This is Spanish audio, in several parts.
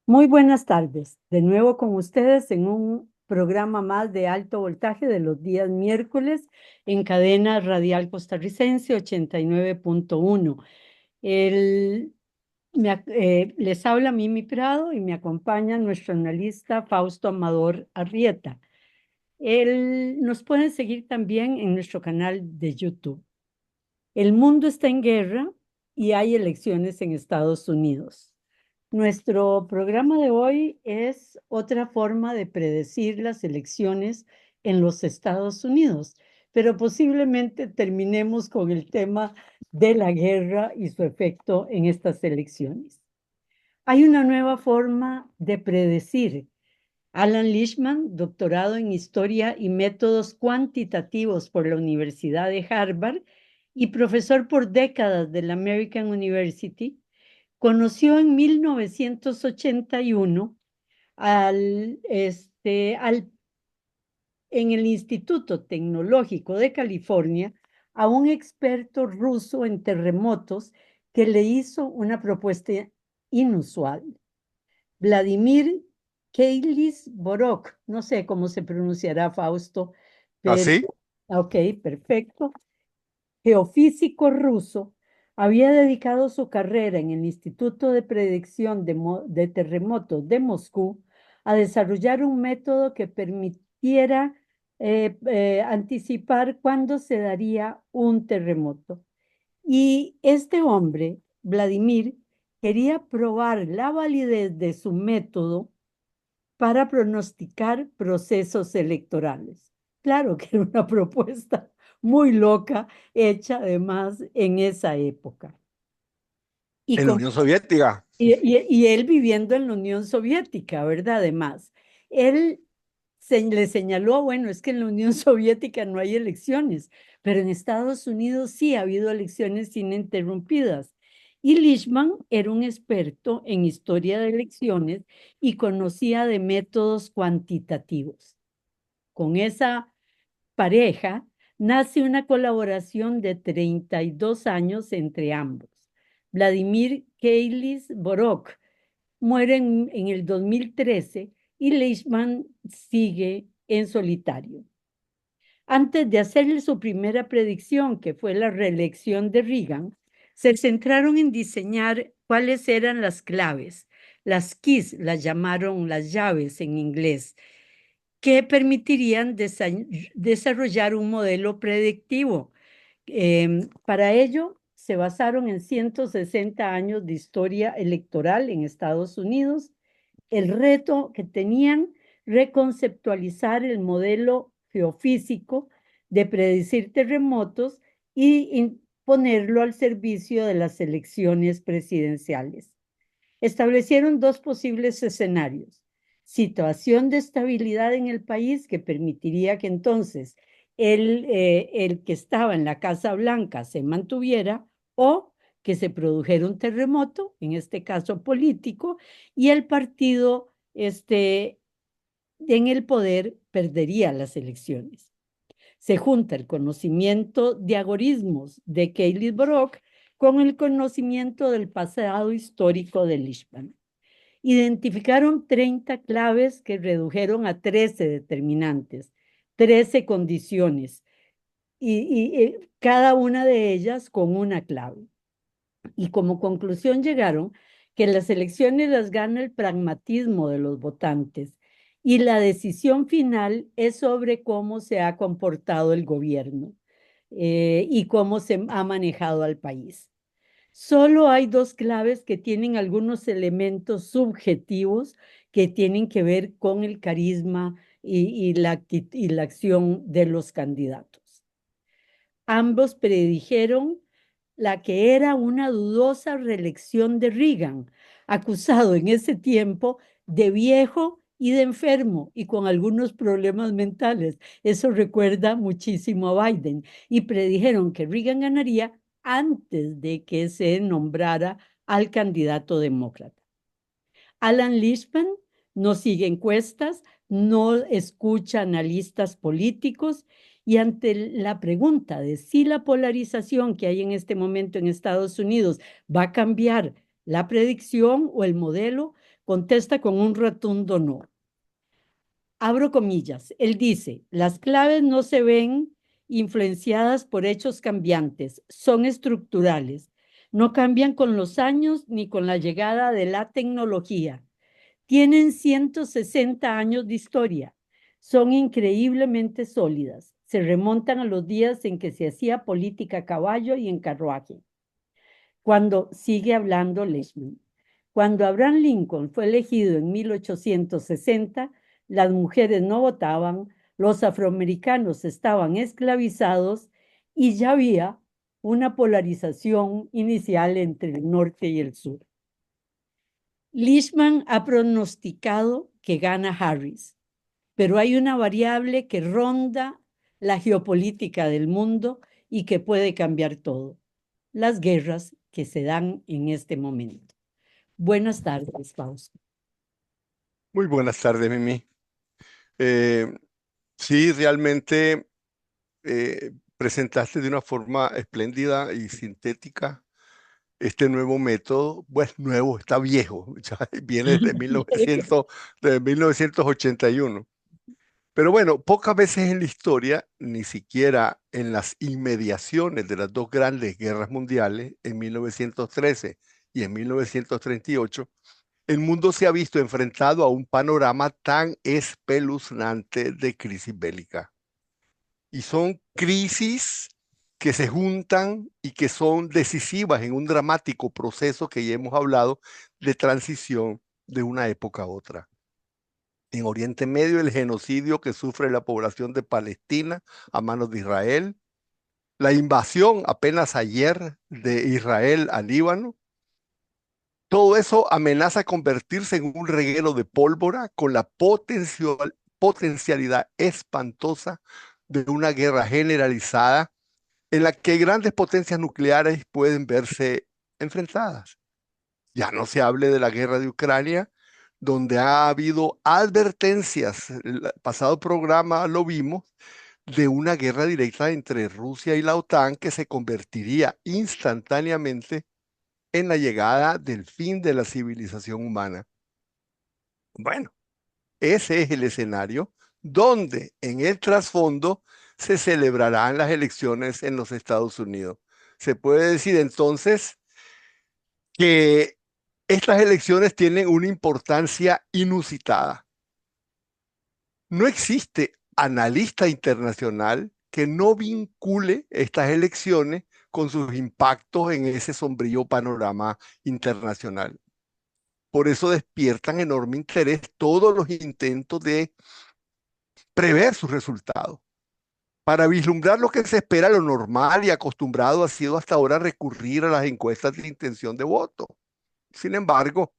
Muy buenas tardes. De nuevo con ustedes en un programa más de alto voltaje de los días miércoles en cadena radial costarricense 89.1. El, Les habla Mimi Prado y me acompaña nuestro analista Fausto Amador Arrieta. Nos pueden seguir también en nuestro canal de YouTube. El mundo está en guerra y hay elecciones en Estados Unidos. Nuestro programa de hoy es otra forma de predecir las elecciones en los Estados Unidos, pero posiblemente terminemos con el tema de la guerra y su efecto en estas elecciones. Hay una nueva forma de predecir. Alan Lichtman, doctorado en Historia y Métodos Cuantitativos por la Universidad de Harvard y profesor por décadas de la American University, conoció en 1981 en el Instituto Tecnológico de California a un experto ruso en terremotos que le hizo una propuesta inusual. Vladimir Borok, no sé cómo se pronunciará Fausto, pero ¿Así? ok, perfecto. Geofísico ruso, había dedicado su carrera en el Instituto de Predicción de Terremotos de Moscú a desarrollar un método que permitiera anticipar cuándo se daría un terremoto. Y este hombre, Vladimir, quería probar la validez de su método para pronosticar procesos electorales. Claro que era una propuesta muy loca, hecha además en esa época. Y, En la con, Unión Soviética. y él viviendo en la Unión Soviética, ¿verdad? Además, él le señaló, bueno, es que en la Unión Soviética no hay elecciones, pero en Estados Unidos sí ha habido elecciones ininterrumpidas. Y Lichtman era un experto en historia de elecciones y conocía de métodos cuantitativos. Con esa pareja nace una colaboración de 32 años entre ambos. Vladimir Borok muere en el 2013 y Leishman sigue en solitario. Antes de hacerle su primera predicción, que fue la reelección de Reagan, se centraron en diseñar cuáles eran las claves, las keys, las llamaron las llaves en inglés, que permitirían desarrollar un modelo predictivo. Para ello, se basaron en 160 años de historia electoral en Estados Unidos. El reto que tenían, reconceptualizar el modelo geofísico de predecir terremotos y ponerlo al servicio de las elecciones presidenciales. Establecieron dos posibles escenarios: situación de estabilidad en el país que permitiría que entonces el que estaba en la Casa Blanca se mantuviera, o que se produjera un terremoto, en este caso político, y el partido en el poder perdería las elecciones. Se junta el conocimiento de algoritmos de Kaylis Brock con el conocimiento del pasado histórico de Lichman. Identificaron 30 claves que redujeron a 13 determinantes, 13 condiciones, y cada una de ellas con una clave. Y como conclusión llegaron que las elecciones las gana el pragmatismo de los votantes y la decisión final es sobre cómo se ha comportado el gobierno y cómo se ha manejado al país. Solo hay dos claves que tienen algunos elementos subjetivos que tienen que ver con el carisma y la acción de los candidatos. Ambos predijeron la que era una dudosa reelección de Reagan, acusado en ese tiempo de viejo y de enfermo y con algunos problemas mentales. Eso recuerda muchísimo a Biden. Y predijeron que Reagan ganaría antes de que se nombrara al candidato demócrata. Alan Lichtman no sigue encuestas, no escucha analistas políticos, y ante la pregunta de si la polarización que hay en este momento en Estados Unidos va a cambiar La predicción o el modelo contesta con un rotundo no. Abro comillas. Él dice, las claves no se ven influenciadas por hechos cambiantes, son estructurales. No cambian con los años ni con la llegada de la tecnología. Tienen 160 años de historia. Son increíblemente sólidas. Se remontan a los días en que se hacía política a caballo y en carruaje. Cuando sigue hablando Leishman. Cuando Abraham Lincoln fue elegido en 1860, las mujeres no votaban, los afroamericanos estaban esclavizados y ya había una polarización inicial entre el norte y el sur. Leishman ha pronosticado que gana Harris, pero hay una variable que ronda la geopolítica del mundo y que puede cambiar todo: las guerras que se dan en este momento. Buenas tardes, Fausto. Muy buenas tardes, Mimi. Eh, sí, realmente presentaste de una forma espléndida y sintética este nuevo método. Pues nuevo, está viejo, ya viene de 1981. Pero bueno, pocas veces en la historia, ni siquiera en las inmediaciones de las dos grandes guerras mundiales, en 1913 y en 1938, el mundo se ha visto enfrentado a un panorama tan espeluznante de crisis bélica. Y son crisis que se juntan y que son decisivas en un dramático proceso que ya hemos hablado de transición de una época a otra. En Oriente Medio, el genocidio que sufre la población de Palestina a manos de Israel, la invasión apenas ayer de Israel al Líbano. Todo eso amenaza convertirse en un reguero de pólvora con la potencialidad espantosa de una guerra generalizada en la que grandes potencias nucleares pueden verse enfrentadas. Ya no se hable de la guerra de Ucrania, donde ha habido advertencias, el pasado programa lo vimos, de una guerra directa entre Rusia y la OTAN que se convertiría instantáneamente en la llegada del fin de la civilización humana. Bueno, ese es el escenario donde en el trasfondo se celebrarán las elecciones en los Estados Unidos. Se puede decir entonces que estas elecciones tienen una importancia inusitada. No existe analista internacional que no vincule estas elecciones con sus impactos en ese sombrío panorama internacional. Por eso despiertan enorme interés todos los intentos de prever sus resultados. Para vislumbrar lo que se espera, lo normal y acostumbrado ha sido hasta ahora recurrir a las encuestas de intención de voto. Sin embargo,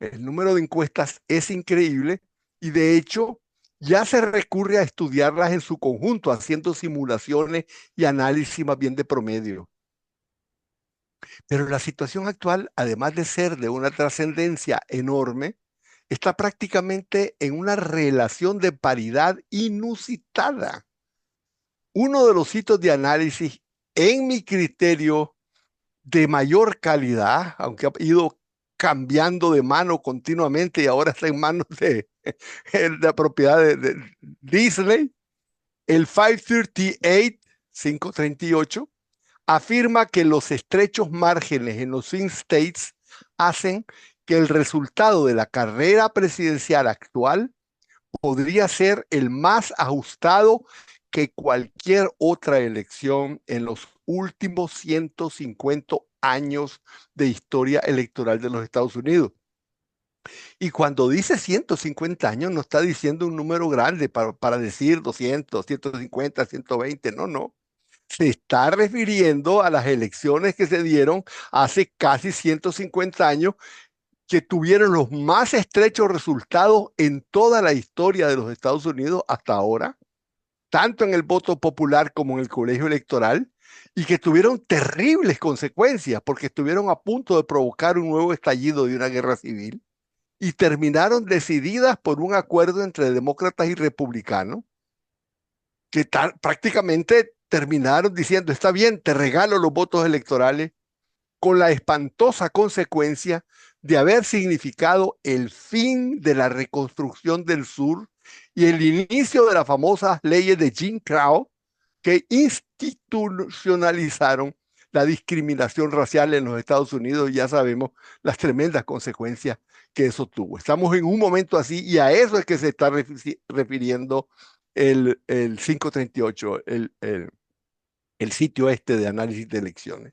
el número de encuestas es increíble y de hecho ya se recurre a estudiarlas en su conjunto, haciendo simulaciones y análisis más bien de promedio. Pero la situación actual, además de ser de una trascendencia enorme, está prácticamente en una relación de paridad inusitada. Uno de los sitios de análisis, en mi criterio, de mayor calidad, aunque ha ido cambiando de mano continuamente y ahora está en manos de la propiedad de Disney, el 538, afirma que los estrechos márgenes en los swing states hacen que el resultado de la carrera presidencial actual podría ser el más ajustado que cualquier otra elección en los últimos 150 años de historia electoral de los Estados Unidos. Y cuando dice 150 años, no está diciendo un número grande para decir 200, 150, 120, no, no. Se está refiriendo a las elecciones que se dieron hace casi 150 años, que tuvieron los más estrechos resultados en toda la historia de los Estados Unidos hasta ahora, tanto en el voto popular como en el colegio electoral, y que tuvieron terribles consecuencias porque estuvieron a punto de provocar un nuevo estallido de una guerra civil y terminaron decididas por un acuerdo entre demócratas y republicanos, que prácticamente terminaron diciendo: está bien, te regalo los votos electorales con la espantosa consecuencia de haber significado el fin de la reconstrucción del sur y el inicio de las famosas leyes de Jim Crow que institucionalizaron la discriminación racial en los Estados Unidos. Ya sabemos las tremendas consecuencias que eso tuvo. Estamos en un momento así y a eso es que se está refiriendo el 538, el sitio este de análisis de elecciones.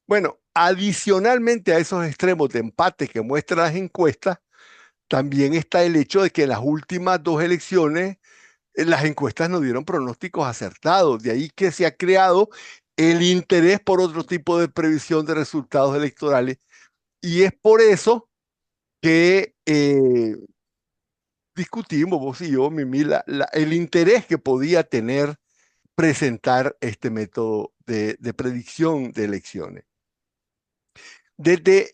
Bueno, adicionalmente a esos extremos de empate que muestran las encuestas, también está el hecho de que en las últimas dos elecciones las encuestas no dieron pronósticos acertados. De ahí que se ha creado el interés por otro tipo de previsión de resultados electorales. Y es por eso que discutimos, vos y yo, Mimi, el interés que podía tener presentar este método de predicción de elecciones. Desde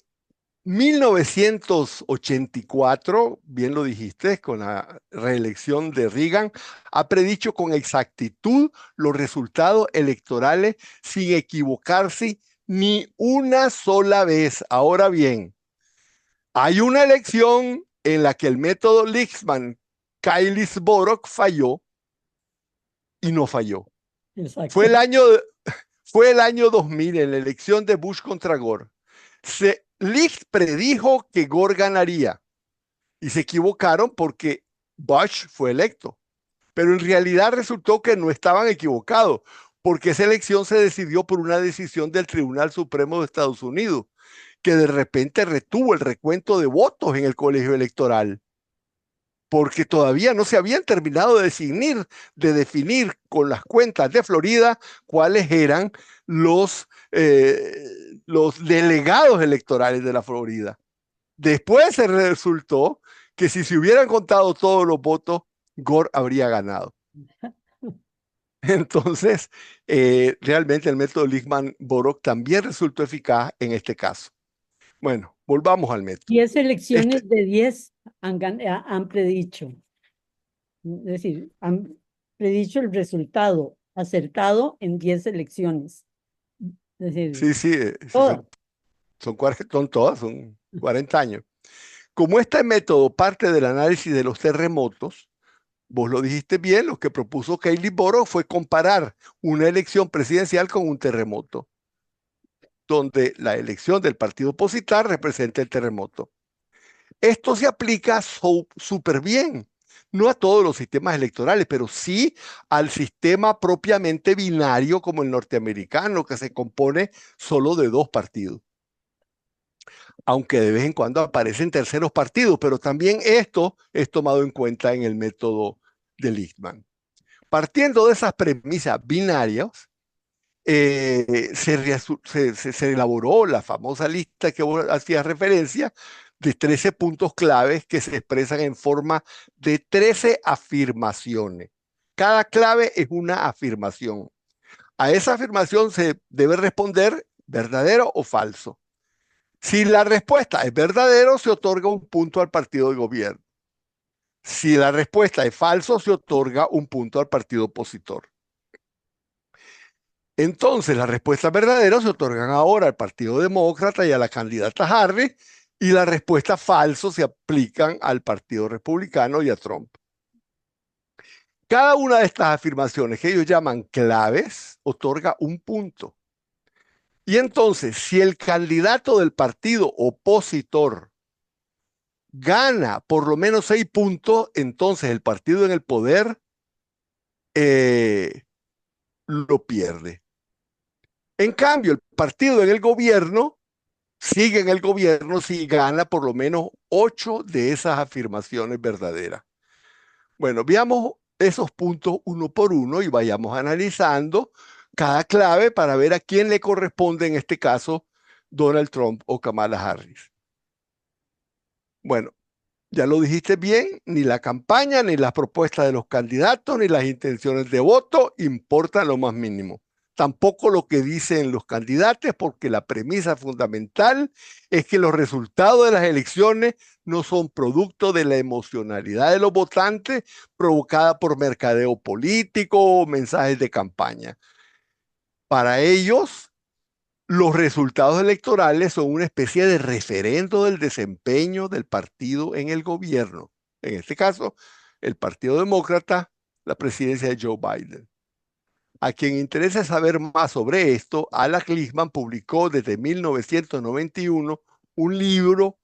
1984, bien lo dijiste, con la reelección de Reagan, ha predicho con exactitud los resultados electorales sin equivocarse ni una sola vez. Ahora bien, hay una elección en la que el método Lichtman-Keilis-Borok falló y no falló. Fue Exacto. el año, fue el año 2000, en la elección de Bush contra Gore. Licht predijo que Gore ganaría y se equivocaron porque Bush fue electo. Pero en realidad resultó que no estaban equivocados, porque esa elección se decidió por una decisión del Tribunal Supremo de Estados Unidos, que de repente retuvo el recuento de votos en el colegio electoral, porque todavía no se habían terminado de definir con las cuentas de Florida cuáles eran los delegados electorales de la Florida. Después se resultó que si se hubieran contado todos los votos, Gore habría ganado. Entonces, realmente el método Lichtman-Borok también resultó eficaz en este caso. Bueno, volvamos al método. 10 Este, elecciones de 10 han predicho. Es decir, han predicho el resultado acertado en 10 elecciones. Es decir, sí, sí, sí todas. son todas, son 40 años. Como este método parte del análisis de los terremotos, vos lo dijiste bien, lo que propuso Kaylee Boro fue comparar una elección presidencial con un terremoto, donde la elección del partido opositor representa el terremoto. Esto se aplica súper bien, no a todos los sistemas electorales, pero sí al sistema propiamente binario como el norteamericano, que se compone solo de dos partidos. Aunque de vez en cuando aparecen terceros partidos, pero también esto es tomado en cuenta en el método de Lichtman. Partiendo de esas premisas binarias, se elaboró la famosa lista que vos hacías referencia de 13 puntos claves que se expresan en forma de 13 afirmaciones. Cada clave es una afirmación. A esa afirmación se debe responder verdadero o falso. Si la respuesta es verdadero, se otorga un punto al partido de gobierno. Si la respuesta es falso, se otorga un punto al partido opositor. Entonces, las respuestas verdaderas se otorgan ahora al Partido Demócrata y a la candidata Harris, y las respuestas falsas se aplican al Partido Republicano y a Trump. Cada una de estas afirmaciones, que ellos llaman claves, otorga un punto. Y entonces, si el candidato del partido opositor gana por lo menos 6 puntos, entonces el partido en el poder lo pierde. En cambio, el partido en el gobierno sigue en el gobierno si gana por lo menos 8 de esas afirmaciones verdaderas. Bueno, veamos esos puntos uno por uno y vayamos analizando cada clave para ver a quién le corresponde, en este caso, Donald Trump o Kamala Harris. Bueno, ya lo dijiste bien, ni la campaña, ni las propuestas de los candidatos, ni las intenciones de voto importan lo más mínimo. Tampoco lo que dicen los candidatos, porque la premisa fundamental es que los resultados de las elecciones no son producto de la emocionalidad de los votantes provocada por mercadeo político o mensajes de campaña. Para ellos, Los resultados electorales son una especie de referendo del desempeño del partido en el gobierno. En este caso, el Partido Demócrata, la presidencia de Joe Biden. A quien interesa saber más sobre esto, Alan Lichtman publicó desde 1991 un libro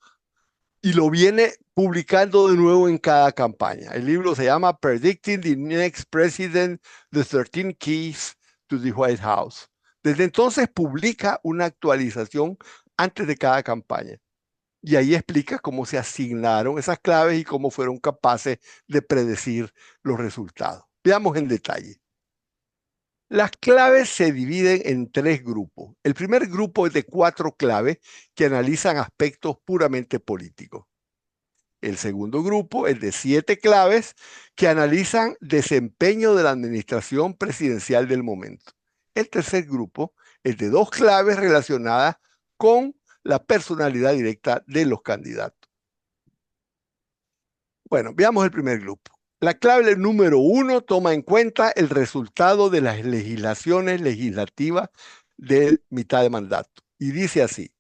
y lo viene publicando de nuevo en cada campaña. El libro se llama Predicting the Next President, The 13 Keys to the White House. Desde entonces publica una actualización antes de cada campaña. Y ahí explica cómo se asignaron esas claves y cómo fueron capaces de predecir los resultados. Veamos en detalle. Las claves se dividen en tres grupos. El primer grupo es de 4 claves que analizan aspectos puramente políticos. El segundo grupo es de 7 claves que analizan desempeño de la administración presidencial del momento. El tercer grupo es de 2 claves relacionadas con la personalidad directa de los candidatos. Bueno, veamos el primer grupo. La clave número 1 toma en cuenta el resultado de las legislaciones legislativas de mitad de mandato. Y dice así: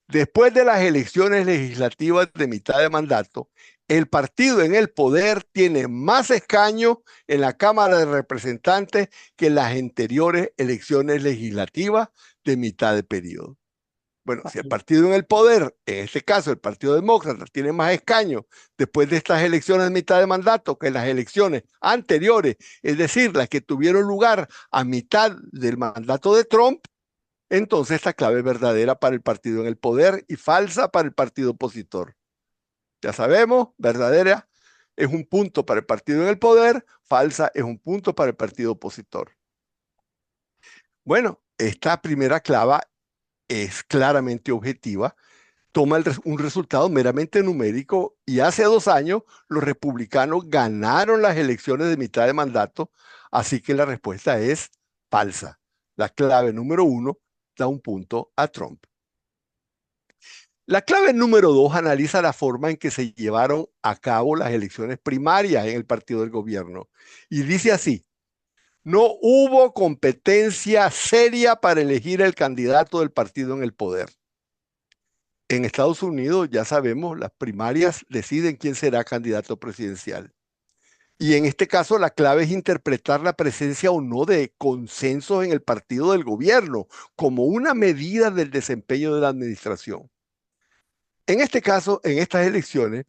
después de las elecciones legislativas de mitad de mandato, el partido en el poder tiene más escaños en la Cámara de Representantes que en las anteriores elecciones legislativas de mitad de periodo. Bueno, si el partido en el poder, en este caso el Partido Demócrata, tiene más escaños después de estas elecciones de mitad de mandato que las elecciones anteriores, es decir, las que tuvieron lugar a mitad del mandato de Trump, entonces esta clave es verdadera para el partido en el poder y falsa para el partido opositor. Ya sabemos, verdadera es un punto para el partido en el poder, falsa es un punto para el partido opositor. Bueno, esta primera clave es claramente objetiva, toma un resultado meramente numérico y hace 2 años los republicanos ganaron las elecciones de mitad de mandato, así que la respuesta es falsa. La clave número 1 da un punto a Trump. La clave número 2 analiza la forma en que se llevaron a cabo las elecciones primarias en el partido del gobierno y dice así: no hubo competencia seria para elegir el candidato del partido en el poder. En Estados Unidos, ya sabemos, las primarias deciden quién será candidato presidencial. Y en este caso, la clave es interpretar la presencia o no de consensos en el partido del gobierno como una medida del desempeño de la administración. En este caso, en estas elecciones,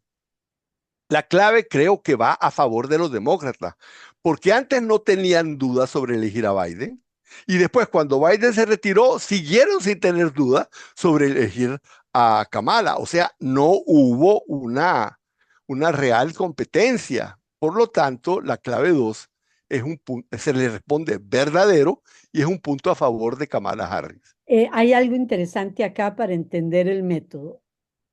la clave creo que va a favor de los demócratas, porque antes no tenían dudas sobre elegir a Biden. Y después, cuando Biden se retiró, siguieron sin tener dudas sobre elegir a Kamala. O sea, no hubo una real competencia. Por lo tanto, la clave 2 es un punto, se le responde verdadero y es un punto a favor de Kamala Harris. Hay algo interesante acá para entender el método.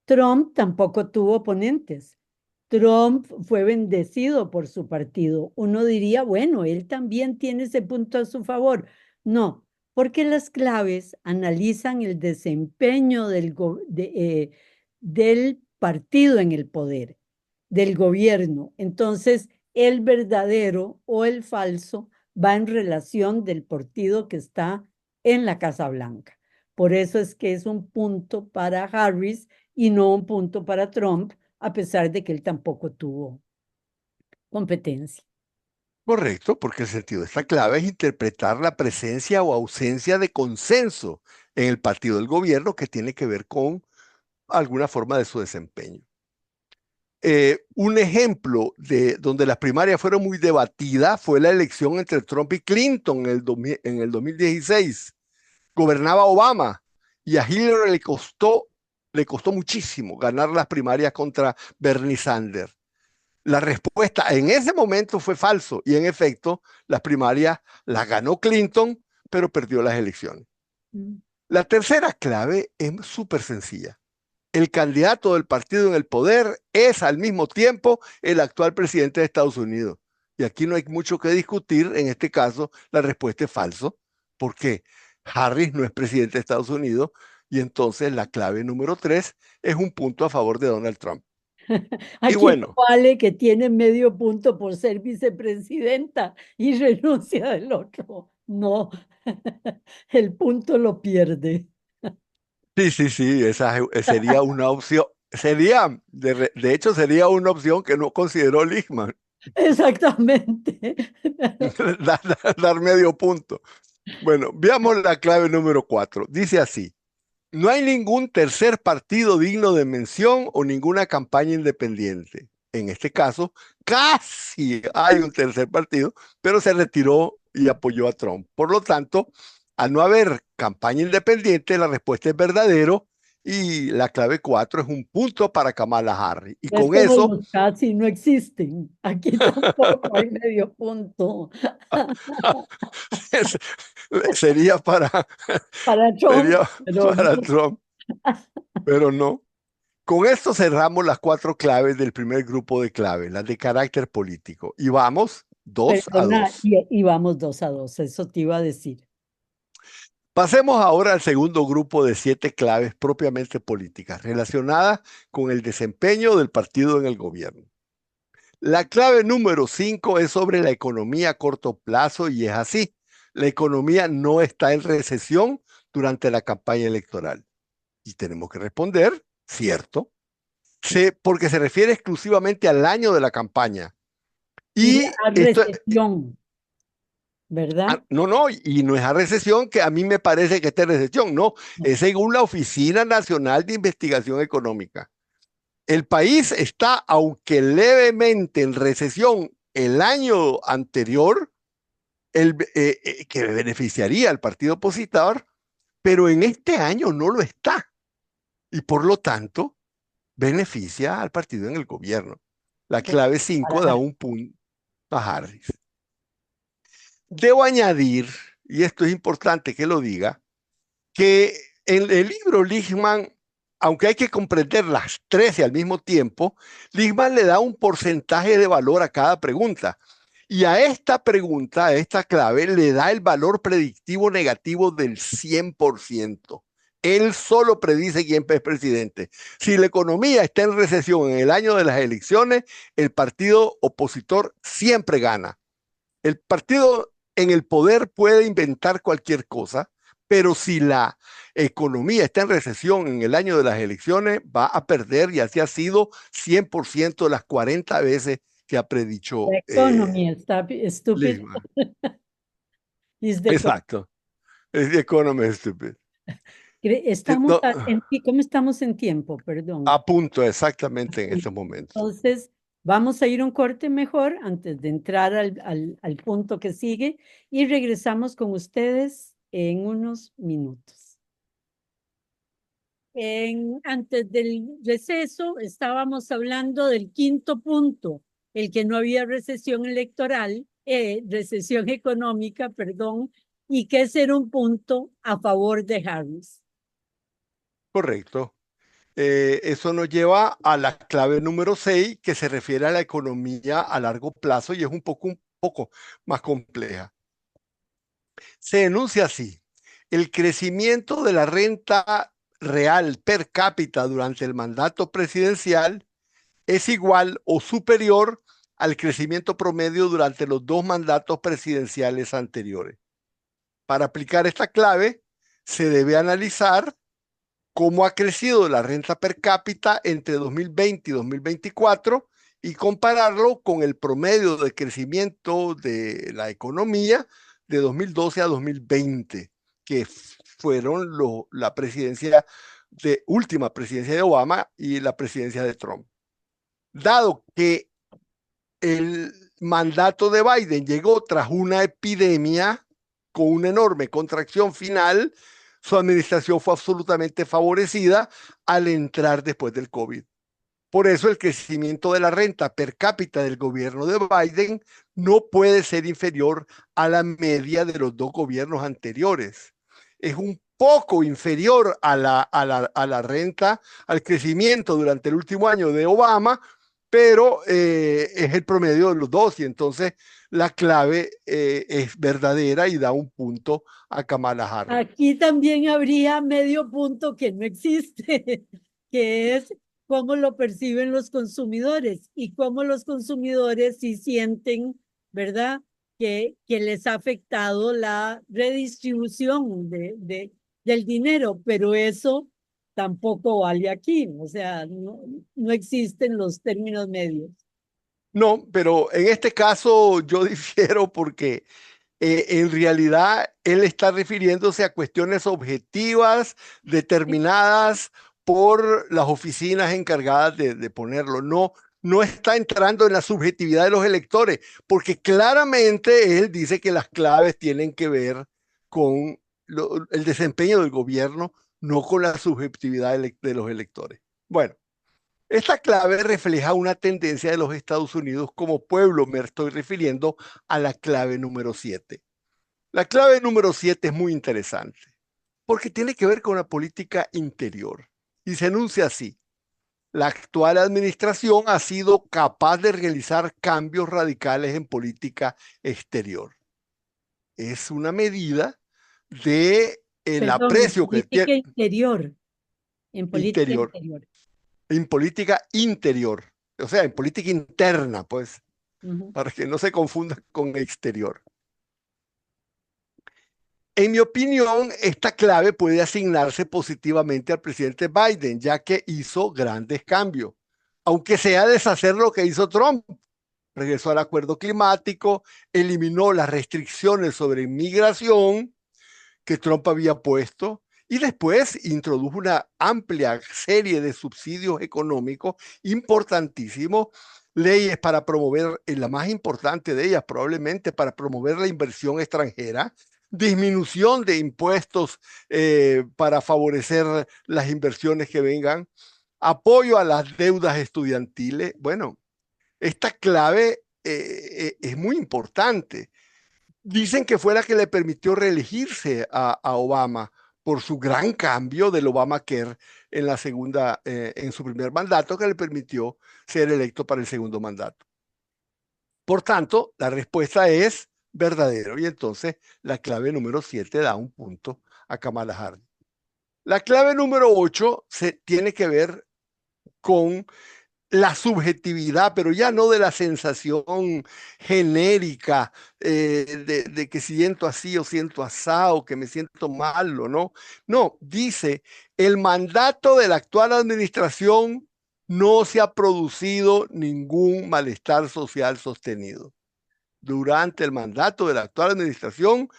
Trump tampoco tuvo oponentes. Trump fue bendecido por su partido. Uno diría, bueno, él también tiene ese punto a su favor. No, porque las claves analizan el desempeño del partido en el poder, del gobierno. Entonces, el verdadero o el falso va en relación del partido que está en la Casa Blanca. Por eso es que es un punto para Harris y no un punto para Trump, a pesar de que él tampoco tuvo competencia. Correcto, porque el sentido de esta clave es interpretar la presencia o ausencia de consenso en el partido del gobierno que tiene que ver con alguna forma de su desempeño. Un ejemplo de donde las primarias fueron muy debatidas fue la elección entre Trump y Clinton en el 2016. Gobernaba Obama y a Hillary le costó muchísimo ganar las primarias contra Bernie Sanders. La respuesta en ese momento fue falso y en efecto las primarias las ganó Clinton, pero perdió las elecciones. La tercera clave es súper sencilla. El candidato del partido en el poder es al mismo tiempo el actual presidente de Estados Unidos. Y aquí no hay mucho que discutir. En este caso, la respuesta es falso, porque Harris no es presidente de Estados Unidos y entonces la clave número 3 es un punto a favor de Donald Trump. Y Aquí bueno, vale que tiene medio punto por ser vicepresidenta y renuncia del otro. No, el punto lo pierde. Sí, sí, sí, esa sería una opción. De hecho, sería una opción que no consideró Lichtman, Exactamente. dar medio punto. Bueno, veamos la clave número 4. Dice así: no hay ningún tercer partido digno de mención o ninguna campaña independiente. En este caso, casi hay un tercer partido, pero se retiró y apoyó a Trump. Por lo tanto, al no haber campaña independiente, la respuesta es verdadero y la clave 4 es un punto para Kamala Harris. Y Es con como eso los casi no existen. Aquí tampoco hay medio punto. sería Para Trump, sería pero para no. Trump, pero no. Con esto cerramos las 4 claves del primer grupo de claves, las de carácter político. Y vamos 2 a Perdona, 2. y vamos 2-2, eso te iba a decir. Pasemos ahora al segundo grupo de 7 claves propiamente políticas, relacionadas con el desempeño del partido en el gobierno. La clave número 5 es sobre la economía a corto plazo y es así. La economía no está en recesión durante la campaña electoral. Y tenemos que responder, cierto, porque se refiere exclusivamente al año de la campaña. Y Y a esto, recesión, ¿verdad? no, no, y no es a recesión que a mí me parece que esta es recesión, no, No. es según la Oficina Nacional de Investigación Económica. El país está, aunque levemente en recesión el año anterior, que beneficiaría al partido opositor, pero en este año no lo está. Y por lo tanto, beneficia al partido en el gobierno. La clave 5 da Para- un punto a Harris. Debo añadir, y esto es importante que lo diga, que en el libro Lichtman, aunque hay que comprender las 13 al mismo tiempo, Lichtman le da un porcentaje de valor a cada pregunta. Y a esta pregunta, a esta clave, le da el valor predictivo negativo del 100%. Él solo predice quién es presidente. Si la economía está en recesión en el año de las elecciones, el partido opositor siempre gana. El partido en el poder puede inventar cualquier cosa, pero si la economía está en recesión en el año de las elecciones, va a perder y así ha sido 100% de las 40 veces que ha La predicho economía está estúpida. Lehman. Is the co- Exacto. Es The Economist Stupid. Estamos No, ¿cómo estamos en tiempo? Perdón. a punto exactamente en este momento. Entonces, vamos a ir a un corte mejor antes de entrar al punto que sigue y regresamos con ustedes en unos minutos. Antes del receso estábamos hablando del quinto punto, el que no había recesión electoral, recesión económica, perdón, y que ese era un punto a favor de Harris. Correcto. Eso nos lleva a la clave número 6, que se refiere a la economía a largo plazo y es un poco más compleja. Se enuncia así: el crecimiento de la renta real per cápita durante el mandato presidencial es igual o superior al crecimiento promedio durante los 2 mandatos presidenciales anteriores. Para aplicar esta clave, se debe analizar cómo ha crecido la renta per cápita entre 2020 y 2024 y compararlo con el promedio de crecimiento de la economía de 2012 a 2020, que fueron la última presidencia de Obama y la presidencia de Trump. Dado que el mandato de Biden llegó tras una epidemia con una enorme contracción final, su administración fue absolutamente favorecida al entrar después del COVID. Por eso el crecimiento de la renta per cápita del gobierno de Biden no puede ser inferior a la media de los 2 gobiernos anteriores. Es un poco inferior a la renta, al crecimiento durante el último año de Obama, pero es el promedio de los dos y entonces la clave es verdadera y da un punto a Kamala Harris. Aquí también habría medio punto que no existe, que es cómo lo perciben los consumidores y cómo los consumidores sí sienten, ¿verdad? que les ha afectado la redistribución del dinero, pero eso tampoco vale aquí, o sea, no existen los términos medios. No, pero en este caso yo difiero porque en realidad él está refiriéndose a cuestiones objetivas determinadas por las oficinas encargadas de ponerlo. No, no está entrando en la subjetividad de los electores, porque claramente él dice que las claves tienen que ver con el desempeño del gobierno, no con la subjetividad de los electores. Bueno. Esta clave refleja una tendencia de los Estados Unidos como pueblo. Me estoy refiriendo a la clave número 7. La clave número 7 es muy interesante porque tiene que ver con la política interior y se enuncia así. La actual administración ha sido capaz de realizar cambios radicales en política exterior. Es una medida de el Perdón, en aprecio que política tiene interior, en política interior, interior. en política interior, o sea, en política interna, pues. Ujú. Para que no se confunda con exterior. En mi opinión, esta clave puede asignarse positivamente al presidente Biden, ya que hizo grandes cambios, aunque sea deshacer lo que hizo Trump. Regresó al acuerdo climático, eliminó las restricciones sobre inmigración que Trump había puesto y después introdujo una amplia serie de subsidios económicos importantísimos, leyes para promover, la más importante de ellas probablemente para promover la inversión extranjera, disminución de impuestos para favorecer las inversiones que vengan, apoyo a las deudas estudiantiles. Bueno, esta clave es muy importante. Dicen que fue la que le permitió reelegirse a Obama por su gran cambio del Obamacare en la segunda, en su primer mandato, que le permitió ser electo para el segundo mandato. Por tanto, la respuesta es verdadero y entonces la clave número 7 da un punto a Kamala Harris. La clave número 8 se tiene que ver con la subjetividad, pero ya no de la sensación genérica de que siento así o siento asado, o que me siento mal o no. No, dice, el mandato de la actual administración no se ha producido ningún malestar social sostenido. Durante el mandato de la actual administración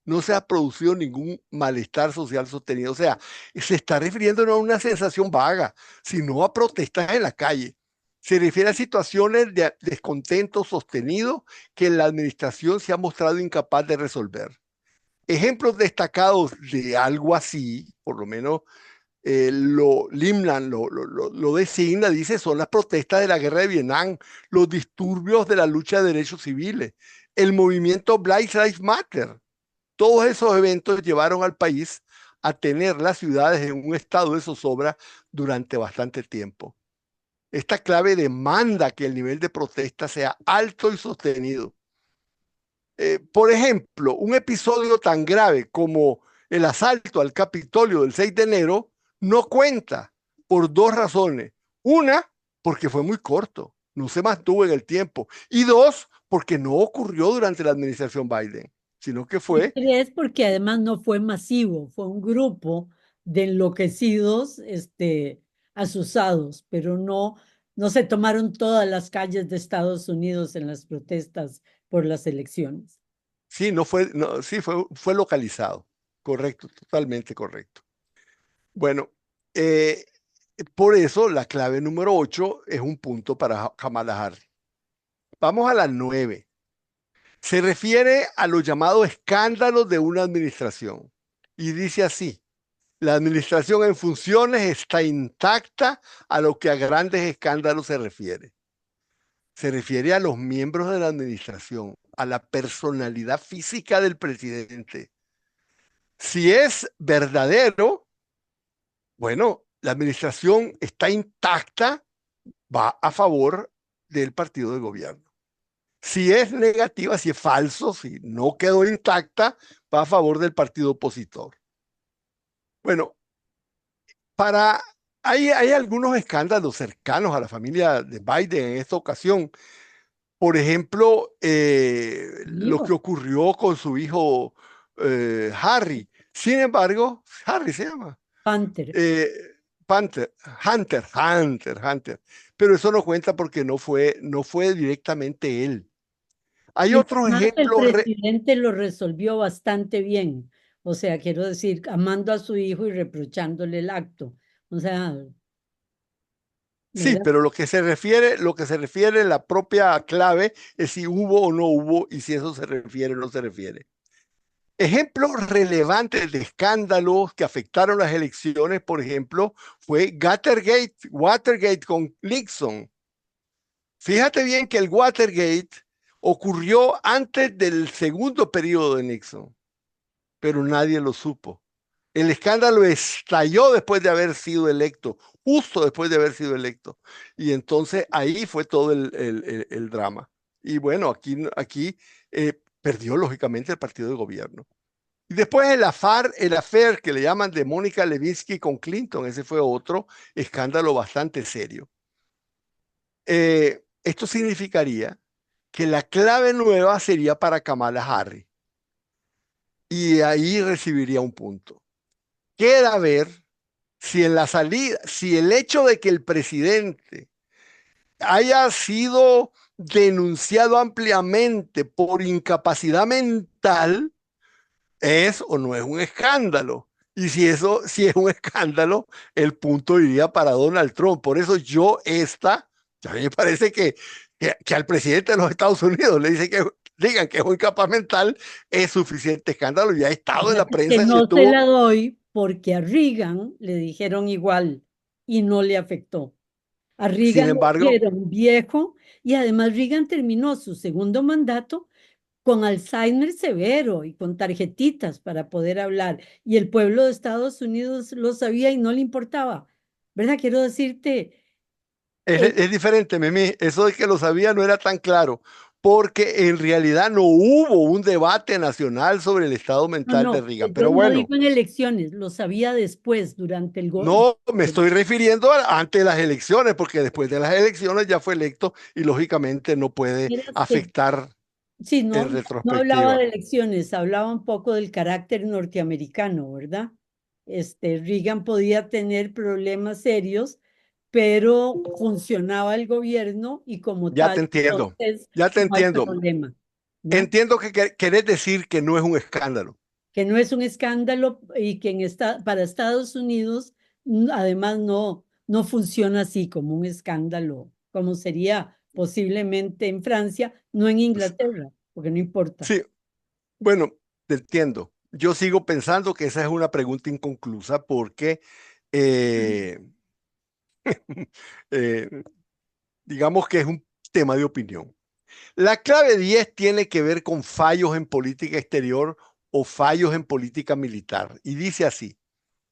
no se ha producido ningún malestar social sostenido. O sea, se está refiriendo no a una sensación vaga, sino a protestas en la calle. Se refiere a situaciones de descontento sostenido que la administración se ha mostrado incapaz de resolver. Ejemplos destacados de algo así, por lo menos Limnan lo designa, dice, son las protestas de la guerra de Vietnam, los disturbios de la lucha de derechos civiles, el movimiento Black Lives Matter. Todos esos eventos llevaron al país a tener las ciudades en un estado de zozobra durante bastante tiempo. Esta clave demanda que el nivel de protesta sea alto y sostenido. Por ejemplo, un episodio tan grave como el asalto al Capitolio del 6 de enero no cuenta por dos razones. Una, porque fue muy corto, no se mantuvo en el tiempo. Y dos, porque no ocurrió durante la administración Biden, sino que Y fue. tres, porque además no fue masivo, fue un grupo de enloquecidos, asusados, pero no se tomaron todas las calles de Estados Unidos en las protestas por las elecciones. Sí, no fue, no, sí, fue localizado. Correcto, totalmente correcto. Bueno, eh, por eso la clave número 8 es un punto para Kamala Harris. Vamos a la 9. Se refiere a los llamados escándalos de una administración. Y dice así, la administración en funciones está intacta a lo que a grandes escándalos se refiere. Se refiere a los miembros de la administración, a la personalidad física del presidente. Si es verdadero, bueno, la administración está intacta, va a favor del partido de gobierno. Si es negativa, si es falso, si no quedó intacta, va a favor del partido opositor. Bueno, para hay algunos escándalos cercanos a la familia de Biden en esta ocasión. Por ejemplo, lo que Hijo, ocurrió con su hijo Harry. Sin embargo, Harry se llama. Panther. eh, Panther, Hunter. Pero eso no cuenta porque no fue directamente él. Hay Y otro además el ejemplo, presidente lo resolvió bastante bien. O sea, quiero decir, amando a su hijo y reprochándole el acto. O sea, sí, ¿verdad? pero lo que se refiere, la propia clave es si hubo o no hubo y si eso se refiere o no se refiere. Ejemplos relevantes de escándalos que afectaron las elecciones, por ejemplo, fue Watergate con Nixon. Fíjate bien que el Watergate ocurrió antes del segundo periodo de Nixon, pero nadie lo supo. El escándalo estalló después de haber sido electo, justo después de haber sido electo. Y entonces ahí fue todo el drama. Y bueno, aquí perdió lógicamente el partido de gobierno. Y después el affair que le llaman de Mónica Lewinsky con Clinton, ese fue otro escándalo bastante serio. Esto significaría que la clave nueva sería para Kamala Harris y ahí recibiría un punto. Queda ver si en la salida, si el hecho de que el presidente haya sido denunciado ampliamente por incapacidad mental es o no es un escándalo. Y si es un escándalo, el punto iría para Donald Trump. Por eso a mí me parece que al presidente de los Estados Unidos le digan que es un incapaz mental, es suficiente escándalo. Ya ha estado en la Que prensa y no se la estuvo. doy porque a Reagan le dijeron igual y no le afectó. A Sin Reagan le embargo, dijeron viejo y además Reagan terminó su segundo mandato con Alzheimer severo y con tarjetitas para poder hablar. Y el pueblo de Estados Unidos lo sabía y no le importaba. ¿Verdad? Quiero decirte, es, eh, es diferente, Mimi. Eso de que lo sabía no era tan claro, porque en realidad no hubo un debate nacional sobre el estado no, mental de no, Reagan. yo Pero no bueno. digo en elecciones, lo sabía después, durante el No, me estoy refiriendo antes de las elecciones, porque después de las elecciones ya fue electo y lógicamente no puede Vieras que afectar sí, en no hablaba de retrospectiva. elecciones, hablaba un poco del carácter norteamericano, ¿verdad? Reagan podía tener problemas serios, pero funcionaba el gobierno y como Ya te tal, entiendo, entonces ya te no hay entiendo. problema, ¿no? Entiendo que querés decir que no es un escándalo. Que no es un escándalo y que para Estados Unidos además no funciona así como un escándalo, como sería posiblemente en Francia, no en Inglaterra, porque no importa. Sí, bueno, te entiendo. Yo sigo pensando que esa es una pregunta inconclusa porque eh, eh, digamos que es un tema de opinión. La clave 10 tiene que ver con fallos en política exterior o fallos en política militar. Y dice así,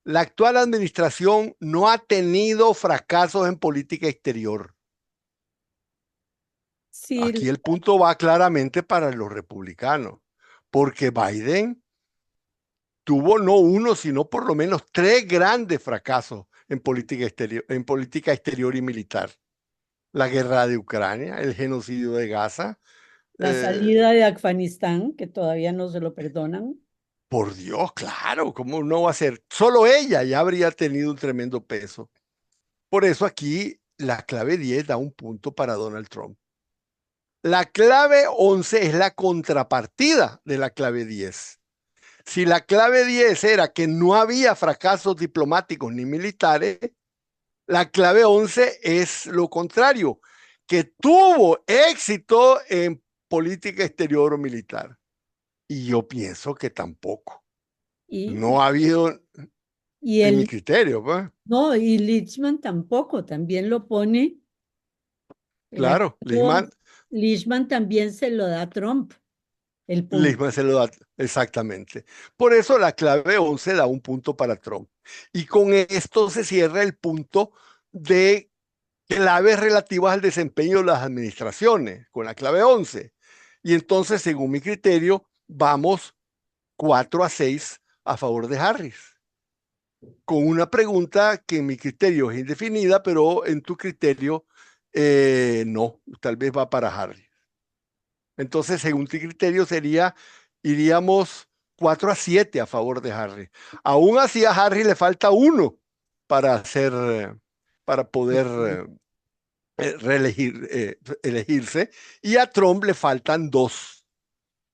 la actual administración no ha tenido fracasos en política exterior. Sí, Aquí el punto va claramente para los republicanos, porque Biden tuvo no uno, sino por lo menos tres grandes fracasos en política exterior y militar. La guerra de Ucrania, el genocidio de Gaza. la eh, salida de Afganistán, que todavía no se lo perdonan. por Dios, claro, ¿cómo no va a ser? Solo ella ya habría tenido un tremendo peso. Por eso aquí la clave 10 da un punto para Donald Trump. La clave 11 es la contrapartida de la clave 10. Si la clave 10 era que no había fracasos diplomáticos ni militares, la clave 11 es lo contrario, que tuvo éxito en política exterior o militar. Y yo pienso que tampoco. Y, No ha habido, y en mi el, criterio, pues. no, y Lichman tampoco, también lo pone, el Claro, acuerdo Lichman también se lo da a Trump, el punto. Leishman se lo da exactamente. Por eso la clave 11 da un punto para Trump. Y con esto se cierra el punto de claves relativas al desempeño de las administraciones, con la clave 11. Y entonces, según mi criterio, vamos 4-6 a favor de Harris, con una pregunta que en mi criterio es indefinida, pero en tu criterio no, tal vez va para Harris. Entonces, según tu criterio, iríamos 4-7 a favor de Harry. Aún así, a Harry le falta uno para hacer, para poder elegirse, y a Trump le faltan dos,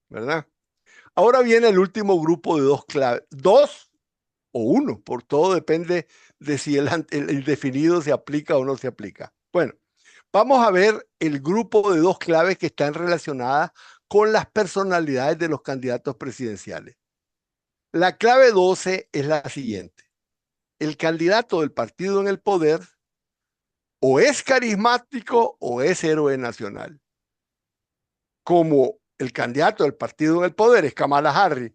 ¿verdad? Ahora viene el último grupo de dos claves, dos o uno, por todo depende de si el definido se aplica o no se aplica. Bueno, vamos a ver el grupo de dos claves que están relacionadas con las personalidades de los candidatos presidenciales. La clave 12 es la siguiente. El candidato del partido en el poder o es carismático o es héroe nacional. Como el candidato del partido en el poder es Kamala Harris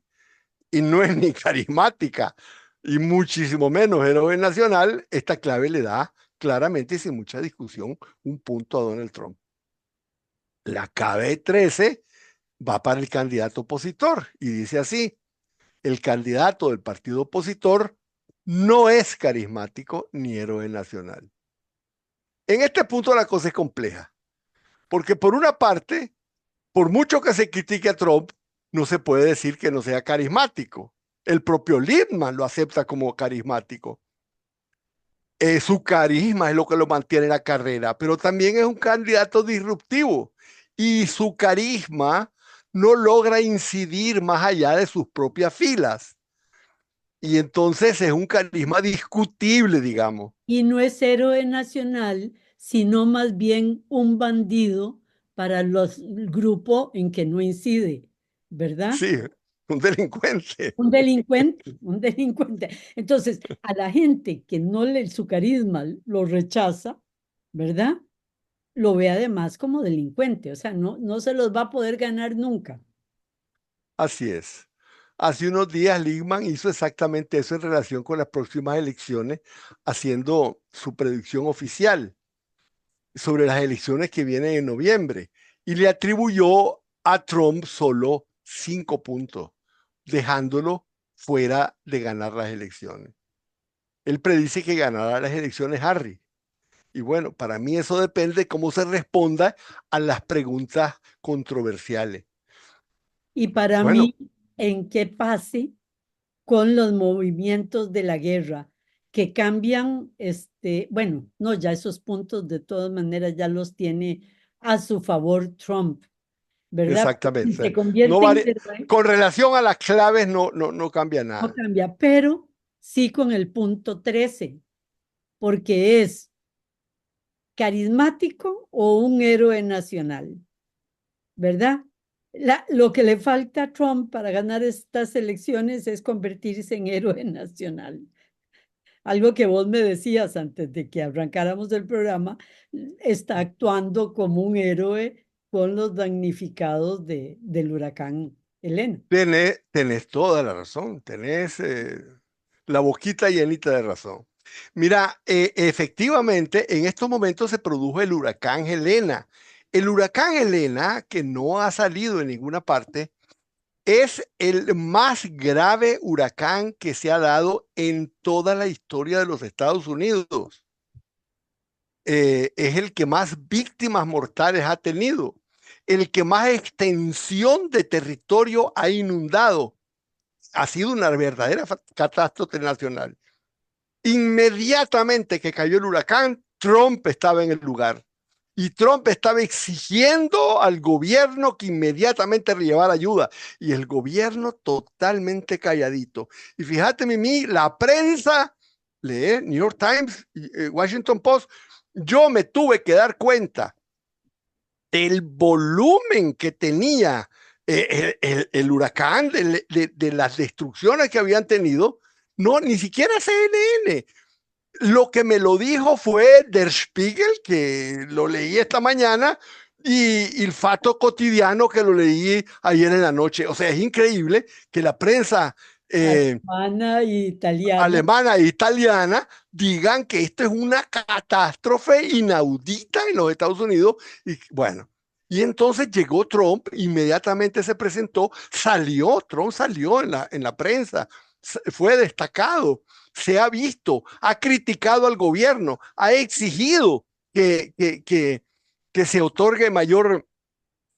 y no es ni carismática y muchísimo menos héroe nacional, esta clave le da claramente y sin mucha discusión un punto a Donald Trump. La clave 13 va para el candidato opositor y dice así: el candidato del partido opositor no es carismático ni héroe nacional. En este punto la cosa es compleja, porque por una parte, por mucho que se critique a Trump, no se puede decir que no sea carismático. El propio Lippmann lo acepta como carismático. Su carisma es lo que lo mantiene en la carrera, pero también es un candidato disruptivo y su carisma no logra incidir más allá de sus propias filas. Y entonces es un carisma discutible, digamos. Y no es héroe nacional, sino más bien un bandido para los el grupo en que no incide, ¿verdad? Sí, un delincuente. Un delincuente, un delincuente. Entonces, a la gente que no le, su carisma lo rechaza, ¿verdad? Lo ve además como delincuente, o sea, no se los va a poder ganar nunca. Así es. Hace unos días Lippmann hizo exactamente eso en relación con las próximas elecciones, haciendo su predicción oficial sobre las elecciones que vienen en noviembre y le atribuyó a Trump solo 5 puntos, dejándolo fuera de ganar las elecciones. Él predice que ganará las elecciones Harry. Y bueno, para mí eso depende de cómo se responda a las preguntas controversiales. Y para Bueno, mí, en qué pase con los movimientos de la guerra que cambian, bueno, no, ya esos puntos de todas maneras ya los tiene a su favor Trump, ¿verdad? Si se exactamente. No convierte en varía, héroe, con relación a las claves no cambia no nada. cambia, pero sí con el punto 13, porque es carismático o un héroe nacional, ¿verdad? Lo que le falta a Trump para ganar estas elecciones es convertirse en héroe nacional. Algo que vos me decías antes de que arrancáramos el programa, está actuando como un héroe con los damnificados del huracán Elena. Tenés toda la razón, tenés la boquita llenita de razón. Mira, efectivamente, en estos momentos se produjo el huracán Helena. El huracán Helena, que no ha salido en ninguna parte, es el más grave huracán que se ha dado en toda la historia de los Estados Unidos. Es el que más víctimas mortales ha tenido, el que más extensión de territorio ha inundado. Ha sido una verdadera catástrofe nacional. Inmediatamente que cayó el huracán, Trump estaba en el lugar. Y Trump estaba exigiendo al gobierno que inmediatamente le llevara ayuda. Y el gobierno totalmente calladito. Y fíjate, Mimi, la prensa, lee New York Times, Washington Post, yo me tuve que dar cuenta del volumen que tenía el huracán, de las destrucciones que habían tenido. No, ni siquiera CNN. Lo que me lo dijo fue Der Spiegel, que lo leí esta mañana, y el Fato Cotidiano, que lo leí ayer en la noche. O sea, es increíble que la prensa Alemana e italiana. alemana e italiana digan que esto es una catástrofe inaudita en los Estados Unidos. Y bueno, y entonces llegó Trump, inmediatamente se presentó, Trump salió en la prensa, fue destacado, se ha visto, ha criticado al gobierno, ha exigido que se otorgue mayor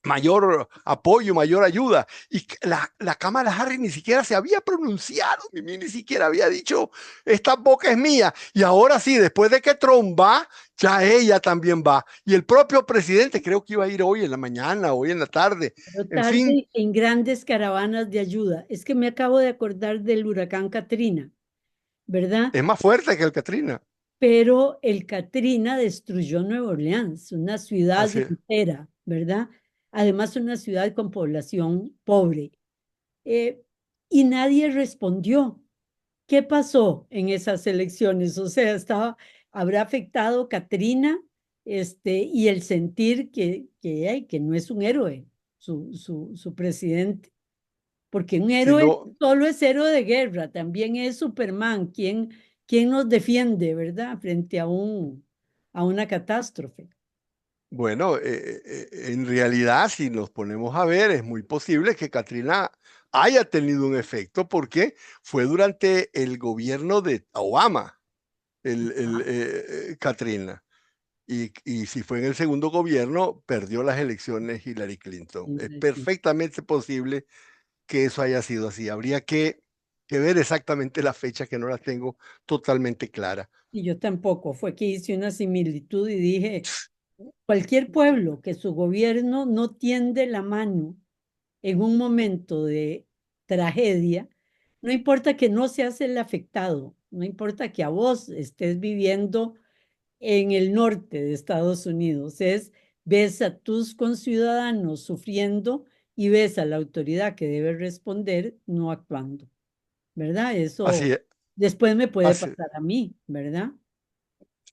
mayor apoyo, mayor ayuda. Y la Kamala Harris ni siquiera se había pronunciado, Mimi ni siquiera había dicho, esta boca es mía. Y ahora sí, después de que Trump va, ya ella también va. Y el propio presidente creo que iba a ir hoy en la mañana, hoy en la tarde. Pero En fin, tarde en grandes caravanas de ayuda. Es que me acabo de acordar del huracán Katrina, ¿verdad? es más fuerte que el Katrina. Pero el Katrina destruyó Nueva Orleans, una ciudad Así es. entera, ¿verdad? Además, una ciudad con población pobre. Eh, y nadie respondió. ¿Qué pasó en esas elecciones? O sea, habrá afectado Katrina, y el sentir que no es un héroe, su presidente. Porque un Si héroe no, solo es héroe de guerra, también es Superman, quien nos defiende, ¿verdad? Frente a una catástrofe. bueno, en realidad, si nos ponemos a ver, es muy posible que Katrina haya tenido un efecto porque fue durante el gobierno de Obama, Katrina. Y si fue en el segundo gobierno, perdió las elecciones Hillary Clinton. Es Sí. perfectamente posible que eso haya sido así. Habría que ver exactamente la fecha, que no la tengo totalmente clara. Y yo tampoco, fue que hice una similitud y dije, cualquier pueblo que su gobierno no tiende la mano en un momento de tragedia, no importa que no seas el afectado, no importa que a vos estés viviendo en el norte de Estados Unidos, ves a tus conciudadanos sufriendo y ves a la autoridad que debe responder no actuando, ¿verdad? Así Eso es, después me puede así, pasar a mí, ¿verdad?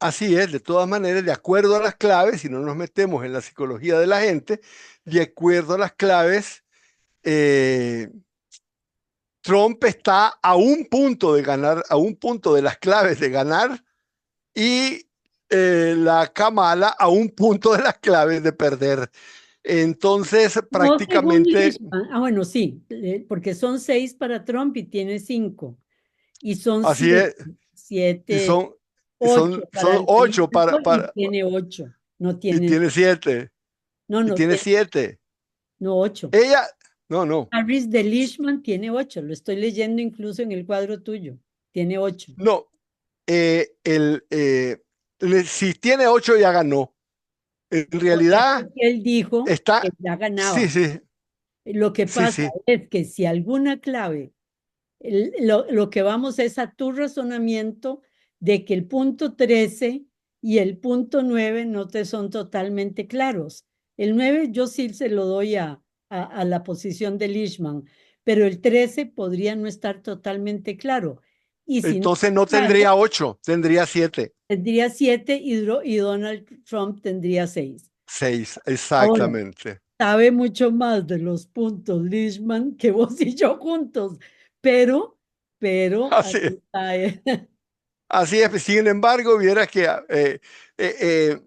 así es, de todas maneras, de acuerdo a las claves, si no nos metemos en la psicología de la gente, de acuerdo a las claves, eh, Trump está a un punto de ganar, a un punto de las claves de ganar, y la Kamala a un punto de las claves de perder. Entonces, No, según prácticamente, Lishman. Ah, bueno, sí, porque son 6 para Trump y tiene 5. Y son así es, y 7, son, 8 para son el ocho político y tiene 8. No y tiene, tiene siete, no, y no tiene tiene, siete. no 8. Ella, no, no, Harris de Lishman tiene 8. Lo estoy leyendo incluso en el cuadro tuyo. Tiene 8. no, si tiene ocho ya ganó. En Por eso realidad que él dijo que está, ya sí, ganaba. sí, Lo que sí, pasa sí. es que si alguna clave, lo que vamos es a tu razonamiento de que el punto 13 y el punto 9 no te son totalmente claros. El 9 yo sí se lo doy a la posición de Lishman, pero el 13 podría no estar totalmente claro. Y si no Entonces no está claro, tendría ocho, tendría siete, tendría 7 y Donald Trump tendría 6. seis, Ahora, exactamente. sabe mucho más de los puntos Lishman que vos y yo juntos, pero ahí Así es. está. Así es. Sin embargo, vieras que eh,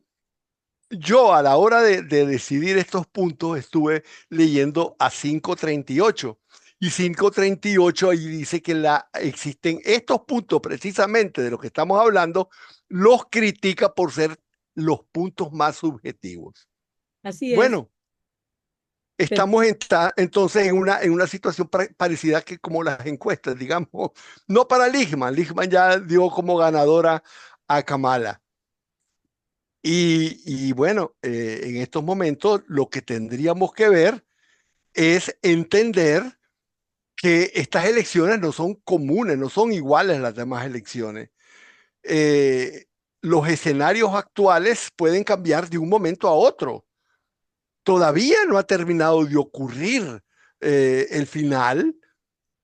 yo a la hora de decidir estos puntos estuve leyendo a 538. Y 538 ahí dice que existen estos puntos precisamente de los que estamos hablando, los critica por ser los puntos más subjetivos. Así es, Bueno, pero estamos entonces en una situación parecida que como las encuestas, digamos, no para Lichman. Lichman ya dio como ganadora a Kamala. Y bueno, en estos momentos lo que tendríamos que ver es entender que estas elecciones no son comunes, no son iguales a las demás elecciones. Eh, los escenarios actuales pueden cambiar de un momento a otro. Todavía no ha terminado de ocurrir el final.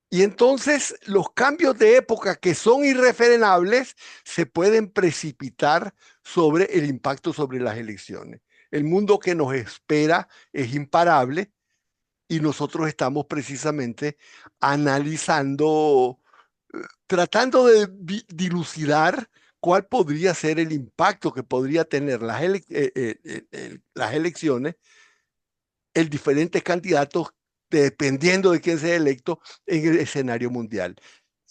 Y entonces los cambios de época que son irrefrenables se pueden precipitar sobre el impacto sobre las elecciones. El mundo que nos espera es imparable y nosotros estamos precisamente analizando, tratando de dilucidar cuál podría ser el impacto que podría tener las elecciones en diferentes candidatos dependiendo de quién sea electo en el escenario mundial.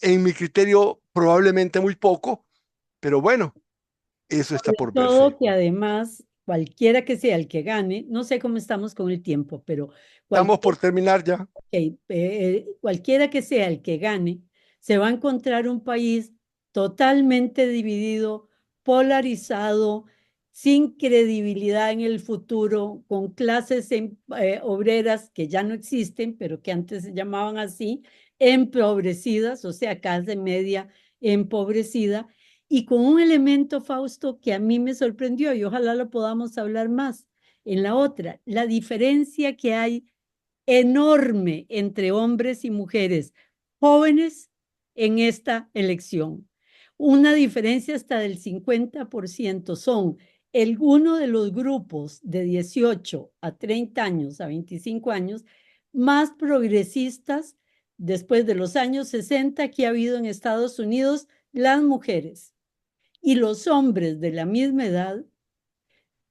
En mi criterio, probablemente muy poco, pero bueno, eso está sobre por todo verse. que además, cualquiera que sea el que gane, no sé cómo estamos con el tiempo, pero Estamos cualquier por terminar ya. cualquiera que sea el que gane, se va a encontrar un país totalmente dividido, polarizado, sin credibilidad en el futuro, con clases obreras que ya no existen, pero que antes se llamaban así, empobrecidas, o sea, clase media empobrecida, y con un elemento, Fausto, que a mí me sorprendió y ojalá lo podamos hablar más en la otra, la diferencia que hay enorme entre hombres y mujeres jóvenes en esta elección. Una diferencia hasta del 50% son uno de los grupos de 18 a 30 años, a 25 años, más progresistas después de los años 60 que ha habido en Estados Unidos, las mujeres. Y los hombres de la misma edad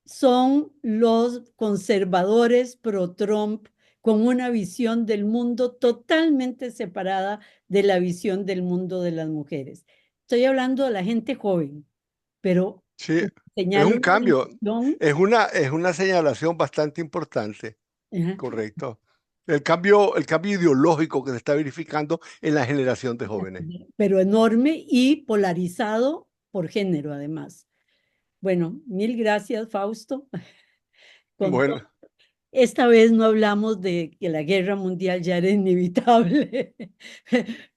son los conservadores pro-Trump con una visión del mundo totalmente separada de la visión del mundo de las mujeres. Estoy hablando de la gente joven, pero Sí, es señalo un una cambio. división. Es una señalación bastante importante. Ajá. Correcto. El cambio ideológico que se está verificando en la generación de jóvenes. Pero enorme y polarizado por género, además. Bueno, mil gracias, Fausto. Con Bueno, Esta vez no hablamos de que la guerra mundial ya era inevitable,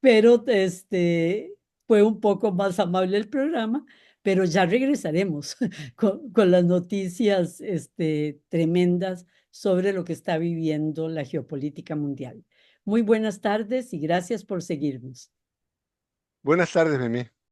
pero fue un poco más amable el programa, pero ya regresaremos con las noticias tremendas sobre lo que está viviendo la geopolítica mundial. Muy buenas tardes y gracias por seguirnos. buenas tardes, Mimi.